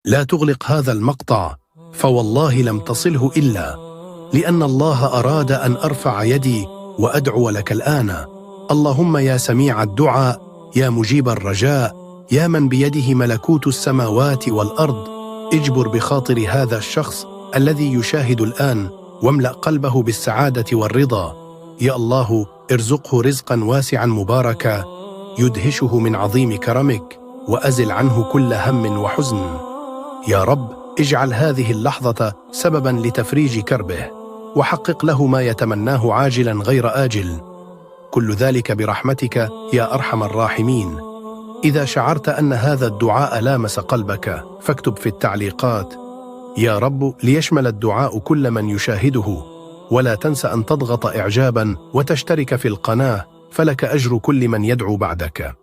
لا تغلق هذا المقطع، فوالله لم تصله إلا لأن الله أراد أن أرفع يدي وأدعو لك الآن. اللهم يا سميع الدعاء، يا مجيب الرجاء، يا من بيده ملكوت السماوات والأرض، اجبر بخاطر هذا الشخص الذي يشاهد الآن، واملأ قلبه بالسعادة والرضا. يا الله ارزقه رزقا واسعا مباركا يدهشه من عظيم كرمك، وأزل عنه كل هم وحزن. يا رب اجعل هذه اللحظة سببا لتفريج كربه، وحقق له ما يتمناه عاجلا غير آجل، كل ذلك برحمتك يا أرحم الراحمين. إذا شعرت أن هذا الدعاء لامس قلبك فاكتب في التعليقات يا رب ليشمل الدعاء كل من يشاهده، ولا تنس أن تضغط إعجابا وتشترك في القناة، فلك أجر كل من يدعو بعدك.